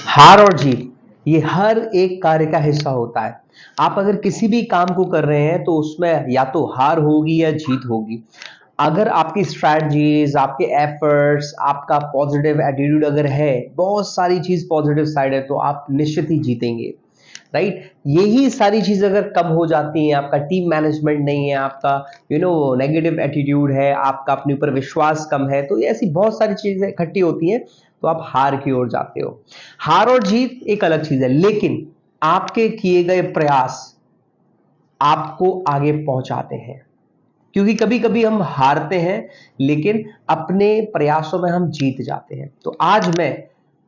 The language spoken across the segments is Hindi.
हार और जीत ये हर एक कार्य का हिस्सा होता है। आप अगर किसी भी काम को कर रहे हैं तो उसमें या तो हार होगी या जीत होगी। अगर आपकी स्ट्रैटेजीज, आपके एफर्ट्स, आपका पॉजिटिव एटीट्यूड अगर है, बहुत सारी चीज पॉजिटिव साइड है, तो आप निश्चित ही जीतेंगे। राइट? यही सारी चीजें अगर कम हो जाती हैं, आपका टीम मैनेजमेंट नहीं है, आपका नेगेटिव एटीट्यूड है, आपका अपने ऊपर विश्वास कम है, तो ये ऐसी बहुत सारी चीजें इकट्ठी होती हैं, तो आप हार की ओर जाते हो। हार और जीत एक अलग चीज है, लेकिन आपके किए गए प्रयास आपको आगे पहुंचाते हैं। क्योंकि कभी कभी हम हारते हैं, लेकिन अपने प्रयासों में हम जीत जाते हैं। तो आज मैं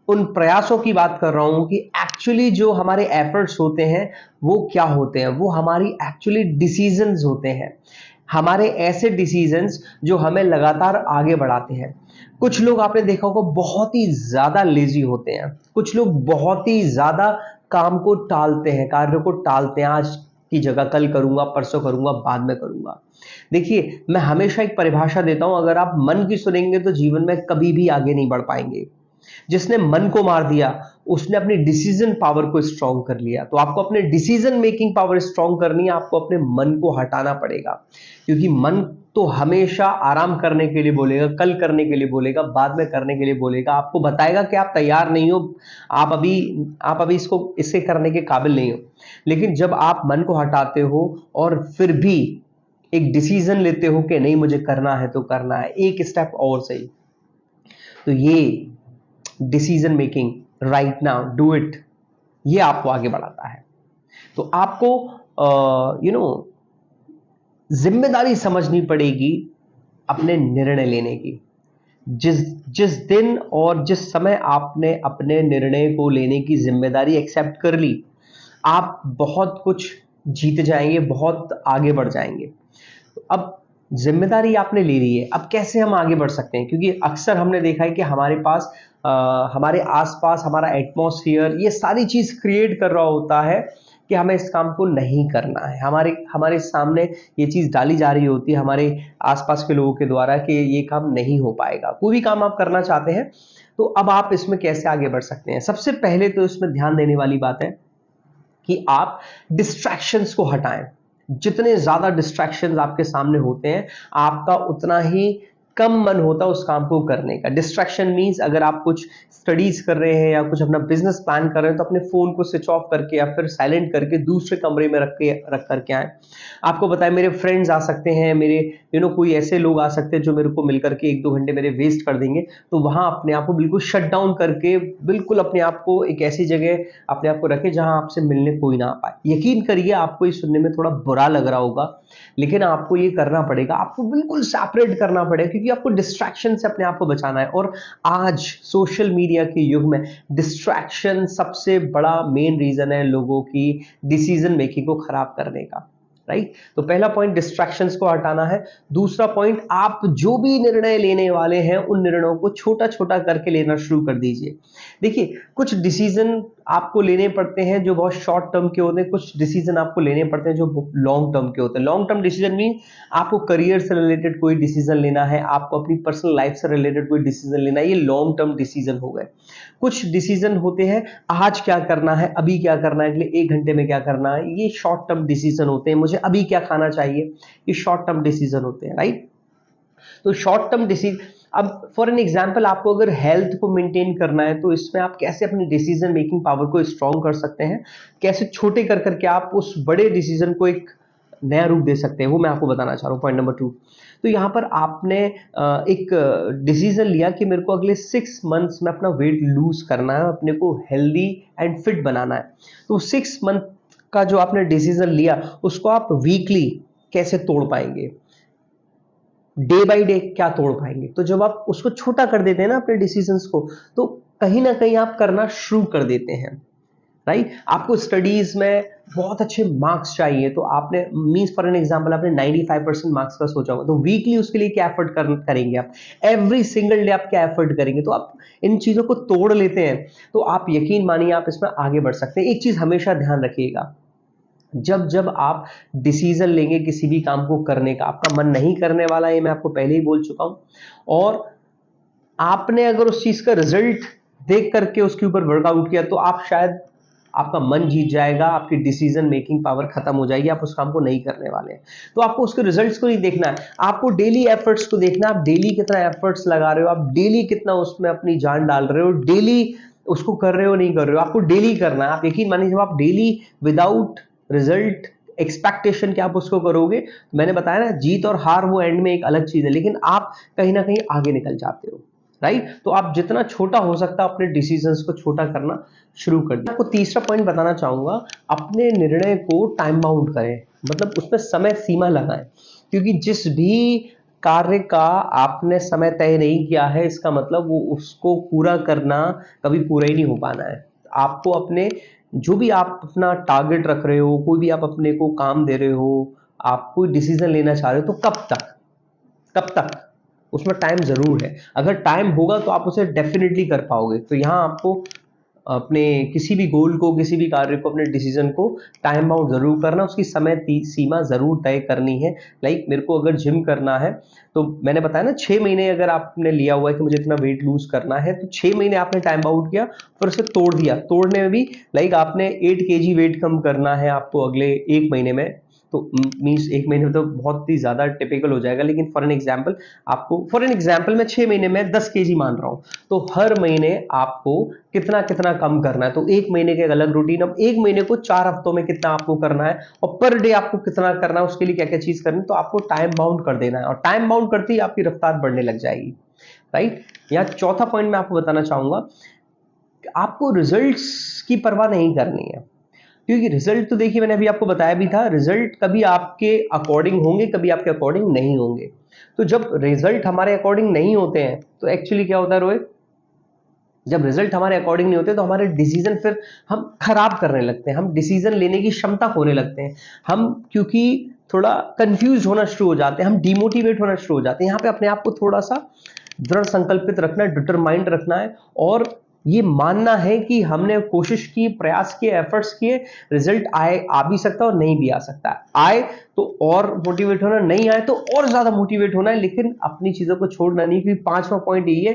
उन प्रयासों की बात कर रहा हूं कि एक्चुअली जो हमारे एफर्ट्स होते हैं वो क्या होते हैं। वो हमारी एक्चुअली डिसीजंस होते हैं, हमारे ऐसे डिसीजंस जो हमें लगातार आगे बढ़ाते हैं। कुछ लोग आपने देखा होगा बहुत ही ज्यादा लेजी होते हैं, कुछ लोग बहुत ही ज्यादा काम को टालते हैं, कार्य को टालते हैं। आज की जगह कल करूंगा, परसों करूंगा, बाद में करूंगा। देखिए, मैं हमेशा एक परिभाषा देता हूं, अगर आप मन की सुनेंगे तो जीवन में कभी भी आगे नहीं बढ़ पाएंगे। जिसने मन को मार दिया उसने अपनी डिसीजन पावर को स्ट्रांग कर लिया। तो आपको अपने डिसीजन मेकिंग पावर स्ट्रांग करनी है, आपको अपने मन को हटाना पड़ेगा। क्योंकि मन तो हमेशा आराम करने के लिए बोलेगा, कल करने के लिए बोलेगा, बाद में करने के लिए बोलेगा, आपको बताएगा कि आप तैयार नहीं हो, आप अभी इससे करने के काबिल नहीं हो। लेकिन जब आप मन को हटाते हो और फिर भी एक डिसीजन लेते हो कि नहीं मुझे करना है तो करना है, एक स्टेप और सही, तो ये decision making, right now do it, ये आपको आगे बढ़ाता है। तो आपको जिम्मेदारी समझनी पड़ेगी अपने निर्णय लेने की। जिस जिस दिन और जिस समय आपने अपने निर्णय को लेने की जिम्मेदारी एक्सेप्ट कर ली, आप बहुत कुछ जीत जाएंगे, बहुत आगे बढ़ जाएंगे। तो अब जिम्मेदारी आपने ले ली है, अब कैसे हम आगे बढ़ सकते हैं? क्योंकि अक्सर हमने देखा है कि हमारे पास हमारे आसपास हमारा एटमॉस्फेयर ये सारी चीज क्रिएट कर रहा होता है कि हमें इस काम को नहीं करना है। हमारे हमारे सामने ये चीज डाली जा रही होती है हमारे आसपास के लोगों के द्वारा कि ये काम नहीं हो पाएगा। कोई भी काम आप करना चाहते हैं, तो अब आप इसमें कैसे आगे बढ़ सकते हैं? सबसे पहले तो इसमें ध्यान देने वाली बात है कि आप डिस्ट्रैक्शंस को हटाएं। जितने ज्यादा डिस्ट्रैक्शंस आपके सामने होते हैं, आपका उतना ही कम मन होता है उस काम को करने का। डिस्ट्रैक्शन मींस अगर आप कुछ स्टडीज कर रहे हैं या कुछ अपना बिजनेस प्लान कर रहे हैं, तो अपने फोन को स्विच ऑफ करके या फिर साइलेंट करके दूसरे कमरे में रख करके आए। आपको बताएं, मेरे फ्रेंड्स आ सकते हैं, मेरे कोई ऐसे लोग आ सकते हैं जो मेरे को मिलकर के 1-2 घंटे मेरे वेस्ट कर देंगे। तो वहां अपने आप को बिल्कुल शट डाउन करके, बिल्कुल अपने आप को एक ऐसी जगह अपने आप को रखें जहां आपसे मिलने कोई ना आ पाए। यकीन करिए, आपको ये सुनने में थोड़ा बुरा लग रहा होगा, लेकिन आपको ये करना पड़ेगा। आपको बिल्कुल सेपरेट करना पड़ेगा, क्योंकि आपको डिस्ट्रैक्शन से अपने आप को बचाना है। और आज सोशल मीडिया के युग में डिस्ट्रैक्शन सबसे बड़ा मेन रीजन है लोगों की डिसीजन मेकिंग को खराब करने का। राइट? तो पहला पॉइंट डिस्ट्रैक्शंस को हटाना है। दूसरा पॉइंट, आप जो भी निर्णय लेने वाले हैं उन निर्णयों को छोटा छोटा करके लेना शुरू कर दीजिए। देखिए, कुछ डिसीजन आपको लेने पड़ते हैं जो बहुत शॉर्ट टर्म के होते हैं, कुछ डिसीजन आपको लेने पड़ते हैं जो लॉन्ग टर्म के होते हैं। लॉन्ग टर्म डिसीजन मीन आपको करियर से रिलेटेड कोई डिसीजन लेना है, आपको अपनी पर्सनल लाइफ से रिलेटेड कोई डिसीजन लेना है, ये लॉन्ग टर्म डिसीजन हो गए। कुछ डिसीजन होते हैं, आज क्या करना है, अभी क्या करना है, अगले 1 घंटे में क्या करना है, ये शॉर्ट टर्म डिसीजन होते हैं। मुझे अभी क्या खाना चाहिए, ये शॉर्ट टर्म डिसीजन होते हैं। राइट? तो शॉर्ट टर्म डिसीजन, अब फॉर एन एग्जांपल आपको अगर हेल्थ को मेंटेन करना है, तो इसमें आप कैसे अपनी डिसीजन मेकिंग पावर को स्ट्रांग कर सकते हैं, कैसे छोटे कर करके आप उस बड़े डिसीजन को एक नया रूप दे सकते हैं, वो मैं आपको बताना चाह रहा हूँ। पॉइंट नंबर 2, तो यहाँ पर आपने एक डिसीजन लिया कि मेरे को अगले 6 मंथ्स में अपना वेट लूज करना है, अपने को हेल्दी एंड फिट बनाना है। तो 6 मंथ का जो आपने डिसीजन लिया, उसको आप वीकली कैसे तोड़ पाएंगे, डे बाय डे क्या तोड़ पाएंगे? तो जब आप उसको छोटा कर देते हैं ना अपने डिसीजंस को, तो कहीं ना कहीं आप करना शुरू कर देते हैं। राइट? आपको स्टडीज में बहुत अच्छे मार्क्स चाहिए, तो आपने मींस फॉर एन एग्जांपल आपने 95% मार्क्स का सोचा होगा, तो वीकली उसके लिए क्या एफर्ट करेंगे आप? एवरी सिंगल डे आप क्या एफर्ट करेंगे? तो आप इन चीजों को तोड़ लेते हैं, तो आप यकीन मानिए आप इसमें आगे बढ़ सकते हैं। एक चीज हमेशा ध्यान रखिएगा, जब जब आप डिसीजन लेंगे किसी भी काम को करने का, आपका मन नहीं करने वाला, ये मैं आपको पहले ही बोल चुका हूं, और आपने अगर उस चीज का रिजल्ट देख करके उसके ऊपर वर्कआउट किया तो आप शायद आपका मन जीत जाएगा, आपकी डिसीजन मेकिंग पावर खत्म हो जाएगी, आप उस काम को नहीं करने वाले हैं। तो आपको उसके रिजल्ट्स को नहीं देखना है, आपको डेली एफर्ट्स को देखना है। आप डेली कितना एफर्ट्स लगा रहे हो, आप डेली कितना उसमें अपनी जान डाल रहे हो, डेली उसको कर रहे हो नहीं कर रहे हो, आपको डेली करना है। आप यकीन मानिए जब आप डेली विदाउट रिजल्ट एक्सपेक्टेशन के आप उसको करोगे, तो मैंने बताया ना जीत और हार वो एंड में एक अलग चीज है, लेकिन आप कहीं ना कहीं आगे निकल जाते हो, राइट। तो आप जितना छोटा हो सकता है अपने डिसीजंस को छोटा करना शुरू कर दिया। आपको तीसरा पॉइंट बताना चाहूंगा, अपने निर्णय को टाइम बाउंड करें, मतलब उसमें समय सीमा लगाएं, क्योंकि जिस भी कार्य का आपने समय तय नहीं किया है इसका मतलब वो उसको पूरा करना कभी पूरा ही नहीं हो पाना है। आपको अपने जो भी आप अपना टारगेट रख रहे हो, कोई भी आप अपने को काम दे रहे हो, आप कोई डिसीजन लेना चाह रहे हो, तो कब तक उसमें टाइम जरूर है। अगर टाइम होगा तो आप उसे डेफिनेटली कर पाओगे। तो यहाँ आपको अपने किसी भी गोल को, किसी भी कार्य को, अपने डिसीजन को टाइम बाउंड जरूर करना, उसकी समय सीमा जरूर तय करनी है। लाइक मेरे को अगर जिम करना है तो मैंने बताया ना 6 महीने अगर आपने लिया हुआ है कि मुझे इतना वेट लूज करना है, तो 6 महीने आपने टाइम बाउंड किया, फिर उसे तोड़ दिया। तोड़ने में भी लाइक आपने 8 kg वेट कम करना है आपको अगले 1 महीने में, तो मीन्स 1 महीने में तो बहुत ही ज्यादा टिपिकल हो जाएगा, लेकिन फॉर एन एग्जाम्पल मैं 6 महीने में 10 kg मान रहा हूं, तो हर महीने आपको कितना कितना कम करना है। तो 1 महीने के अलग रूटीन, अब 1 महीने को 4 हफ्तों में कितना आपको करना है और पर डे आपको कितना करना है, उसके लिए क्या क्या चीज करनी है, तो आपको टाइम बाउंड कर देना है, और टाइम बाउंड करते ही आपकी रफ्तार बढ़ने लग जाएगी, राइट। यहाँ चौथा पॉइंट मैं आपको बताना चाहूंगा, आपको रिजल्ट्स की परवाह नहीं करनी है, क्योंकि रिजल्ट तो देखिए मैंने अभी आपको बताया भी था, रिजल्ट कभी आपके अकॉर्डिंग होंगे, कभी आपके अकॉर्डिंग नहीं होंगे। तो जब रिजल्ट हमारे अकॉर्डिंग नहीं होते हैं तो एक्चुअली क्या होता है रोहित, जब रिजल्ट हमारे अकॉर्डिंग नहीं होते तो हमारे डिसीजन फिर हम खराब करने लगते हैं, हम डिसीजन लेने की क्षमता खोने लगते हैं, हम क्योंकि थोड़ा कंफ्यूज होना शुरू हो जाते हैं, हम डिमोटिवेट होना शुरू हो जाते हैं। यहाँ पे अपने आप को थोड़ा सा दृढ़ संकल्पित रखना है, डिटरमाइंड रखना है, और ये मानना है कि हमने कोशिश की, प्रयास किए, एफर्ट्स किए, रिजल्ट आए, आ भी सकता है और नहीं भी आ सकता है। आए तो और मोटिवेट होना, नहीं आए तो और ज्यादा मोटिवेट होना है, लेकिन अपनी चीजों को छोड़ना नहीं। क्योंकि पांचवा पॉइंट यही है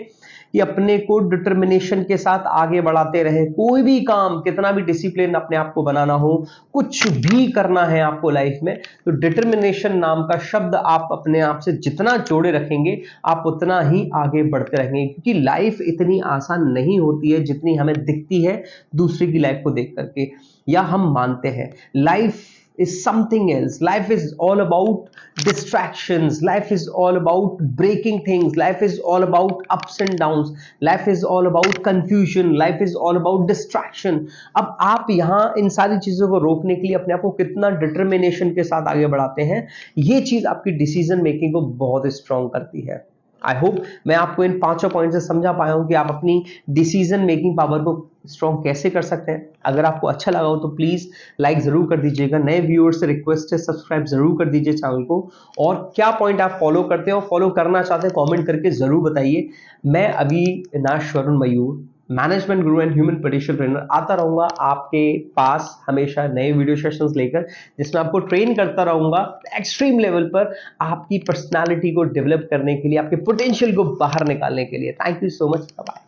कि अपने को डिटर्मिनेशन के साथ आगे बढ़ाते रहे। कोई भी काम, कितना भी डिसिप्लिन अपने आप को बनाना हो, कुछ भी करना है आपको लाइफ में, तो डिटर्मिनेशन नाम का शब्द आप अपने आप से जितना जोड़े रखेंगे आप उतना ही आगे बढ़ते रहेंगे। क्योंकि लाइफ इतनी आसान नहीं होती है जितनी हमें दिखती है दूसरे की लाइफ को देख करके, या हम मानते हैं। Life is something else. Life is all about distractions. Life is all about breaking things. Life is all about ups and downs. Life is all about confusion. Life is all about distraction. अब आप यहाँ इन सारी चीजों को रोकने के लिए अपने आप को कितना डिटर्मिनेशन के साथ आगे बढ़ाते हैं, ये चीज आपकी डिसीजन मेकिंग को बहुत स्ट्रांग करती है। आई होप मैं आपको इन पांचों पॉइंट से समझा पाया हूं कि आप अपनी डिसीजन मेकिंग पावर को स्ट्रॉन्ग कैसे कर सकते हैं। अगर आपको अच्छा लगा हो तो प्लीज लाइक जरूर कर दीजिएगा। नए व्यूअर्स से रिक्वेस्ट है सब्सक्राइब जरूर कर दीजिए चैनल को। और क्या पॉइंट आप फॉलो करते हो, फॉलो करना चाहते हैं, कमेंट करके जरूर बताइए। मैं अविनाश वरुण मयूर, management Guru and human potential trainer, आता रहूंगा आपके पास हमेशा नए वीडियो सेशंस लेकर, जिसमें आपको ट्रेन करता रहूंगा एक्सट्रीम लेवल पर आपकी पर्सनालिटी को डेवलप करने के लिए, आपके पोटेंशियल को बाहर निकालने के लिए। Thank you so much, bye.